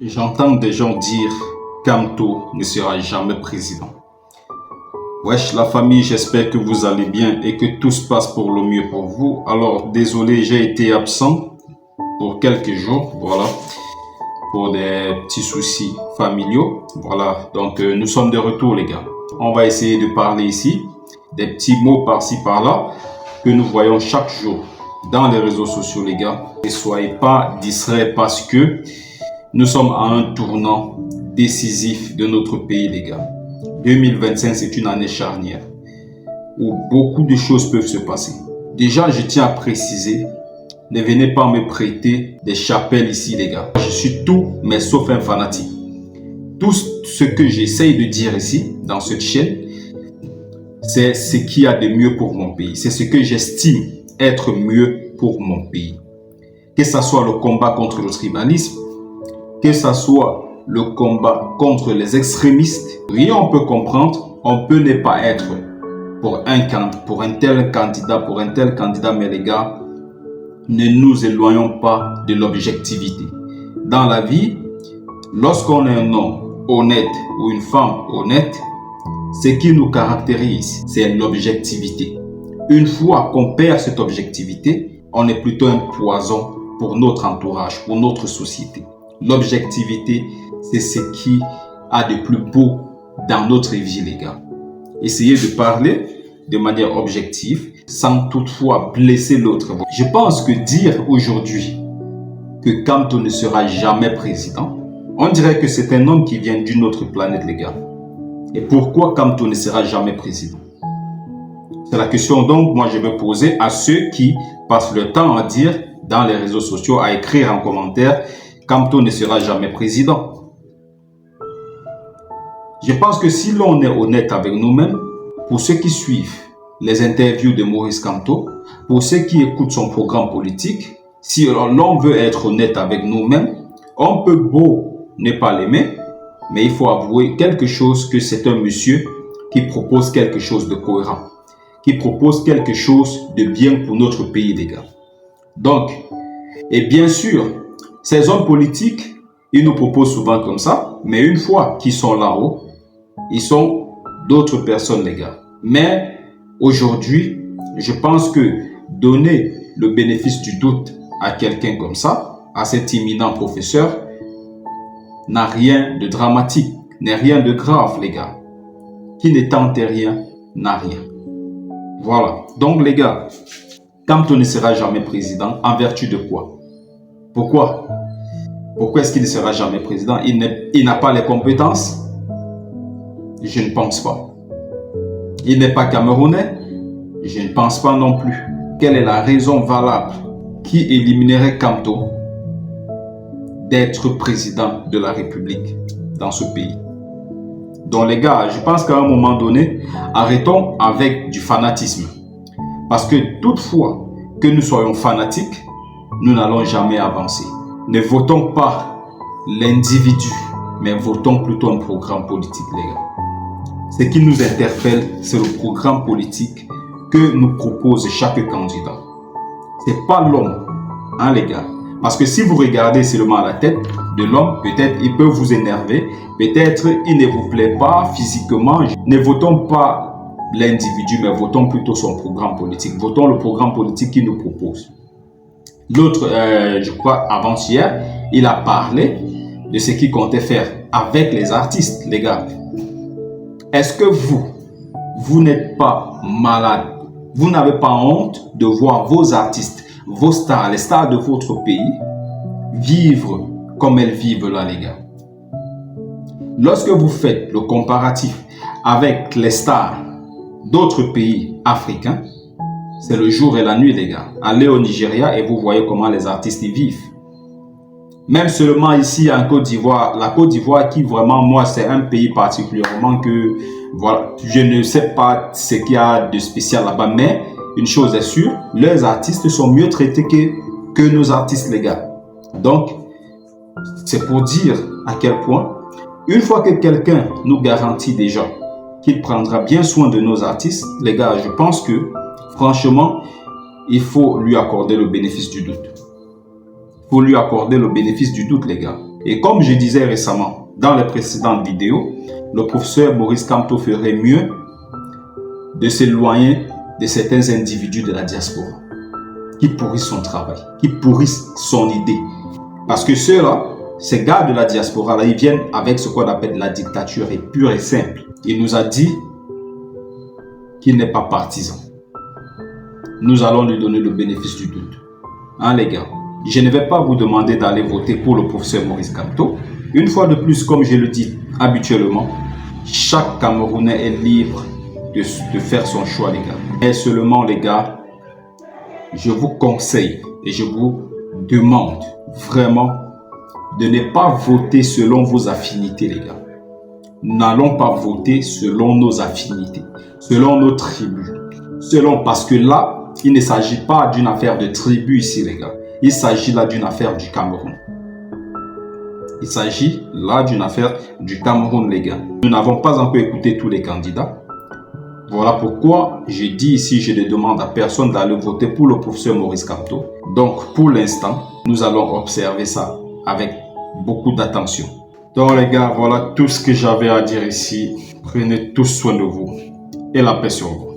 J'entends des gens dire qu'Amto ne sera jamais président. Wesh la famille, j'espère que vous allez bien et que tout se passe pour le mieux pour vous. Alors désolé, j'ai été absent pour quelques jours, voilà, pour des petits soucis familiaux. Voilà, donc nous sommes de retour les gars. On va essayer de parler ici, des petits mots par-ci par-là que nous voyons chaque jour dans les réseaux sociaux les gars. Ne soyez pas distraits parce que nous sommes à un tournant décisif de notre pays les gars. 2025 c'est une année charnière où beaucoup de choses peuvent se passer. Déjà je tiens à préciser, ne venez pas me prêter des chapelles ici les gars. Je suis tout mais sauf un fanatique. Tout ce que j'essaye de dire ici dans cette chaîne, c'est ce qu'il y a de mieux pour mon pays. C'est ce que j'estime être mieux pour mon pays. Que ce soit le combat contre le tribalisme, que ce soit le combat contre les extrémistes, rien on peut comprendre, on peut ne pas être pour un tel candidat, mais les gars, ne nous éloignons pas de l'objectivité. Dans la vie, lorsqu'on est un homme honnête ou une femme honnête, ce qui nous caractérise, c'est l'objectivité. Une fois qu'on perd cette objectivité, on est plutôt un poison pour notre entourage, pour notre société. L'objectivité, c'est ce qui a de plus beau dans notre vie, les gars. Essayez de parler de manière objective, sans toutefois blesser l'autre. Je pense que dire aujourd'hui que Kamto ne sera jamais président, on dirait que c'est un homme qui vient d'une autre planète, les gars. Et pourquoi Kamto ne sera jamais président? C'est la question donc moi je vais poser à ceux qui passent le temps à dire dans les réseaux sociaux, à écrire en commentaire, Kamto ne sera jamais président. Je pense que si l'on est honnête avec nous-mêmes, pour ceux qui suivent les interviews de Maurice Kamto, pour ceux qui écoutent son programme politique, si l'on veut être honnête avec nous-mêmes, on peut beau ne pas l'aimer, mais il faut avouer quelque chose que c'est un monsieur qui propose quelque chose de cohérent, qui propose quelque chose de bien pour notre pays, les gars. Donc, et bien sûr, ces hommes politiques, ils nous proposent souvent comme ça, mais une fois qu'ils sont là-haut, ils sont d'autres personnes, les gars. Mais aujourd'hui, je pense que donner le bénéfice du doute à quelqu'un comme ça, à cet imminent professeur, n'a rien de dramatique, n'est rien de grave, les gars. Qui ne tente rien, n'a rien. Voilà. Donc, les gars, Kamto ne sera jamais président, en vertu de quoi? Pourquoi? Pourquoi est-ce qu'il ne sera jamais président? Il n'a pas les compétences? Je ne pense pas. Il n'est pas camerounais? Je ne pense pas non plus. Quelle est la raison valable qui éliminerait Kamto d'être président de la République dans ce pays? Donc les gars, je pense qu'à un moment donné, arrêtons avec du fanatisme. Parce que toutefois que nous soyons fanatiques, nous n'allons jamais avancer. Ne votons pas l'individu, mais votons plutôt un programme politique, les gars. Ce qui nous interpelle, c'est le programme politique que nous propose chaque candidat. C'est pas l'homme, hein les gars. Parce que si vous regardez seulement la tête de l'homme, peut-être il peut vous énerver, peut-être il ne vous plaît pas physiquement. Ne votons pas l'individu, mais votons plutôt son programme politique. Votons le programme politique qu'il nous propose. L'autre, je crois, avant-hier, il a parlé de ce qu'il comptait faire avec les artistes, les gars. Est-ce que vous n'êtes pas malade? Vous n'avez pas honte de voir vos artistes, vos stars, les stars de votre pays, vivre comme elles vivent là, les gars? Lorsque vous faites le comparatif avec les stars d'autres pays africains, c'est le jour et la nuit, les gars. Allez au Nigeria et vous voyez comment les artistes y vivent. Même seulement ici en Côte d'Ivoire, la Côte d'Ivoire qui vraiment, moi, c'est un pays particulièrement que, voilà, je ne sais pas ce qu'il y a de spécial là-bas, mais une chose est sûre, leurs artistes sont mieux traités que nos artistes, les gars. Donc, c'est pour dire à quel point, une fois que quelqu'un nous garantit déjà qu'il prendra bien soin de nos artistes, les gars, je pense que, franchement, il faut lui accorder le bénéfice du doute. Il faut lui accorder le bénéfice du doute, les gars. Et comme je disais récemment dans les précédentes vidéos, le professeur Maurice Kamto ferait mieux de s'éloigner de certains individus de la diaspora qui pourrissent son travail, qui pourrissent son idée. Parce que ceux-là, ces gars de la diaspora, là, ils viennent avec ce qu'on appelle la dictature et pure et simple. Il nous a dit qu'il n'est pas partisan. Nous allons lui donner le bénéfice du doute. Hein, les gars? Je ne vais pas vous demander d'aller voter pour le professeur Maurice Kamto. Une fois de plus, comme je le dis habituellement, chaque Camerounais est libre de faire son choix, les gars. Et seulement, les gars, je vous conseille et je vous demande vraiment de ne pas voter selon vos affinités, les gars. N'allons pas voter selon nos affinités, selon nos tribus, parce que là, il ne s'agit pas d'une affaire de tribu ici, les gars. Il s'agit là d'une affaire du Cameroun. Il s'agit là d'une affaire du Cameroun, les gars. Nous n'avons pas encore écouté tous les candidats. Voilà pourquoi je dis ici, je ne demande à personne d'aller voter pour le professeur Maurice Kamto. Donc, pour l'instant, nous allons observer ça avec beaucoup d'attention. Donc, les gars, voilà tout ce que j'avais à dire ici. Prenez tous soin de vous et la paix sur vous.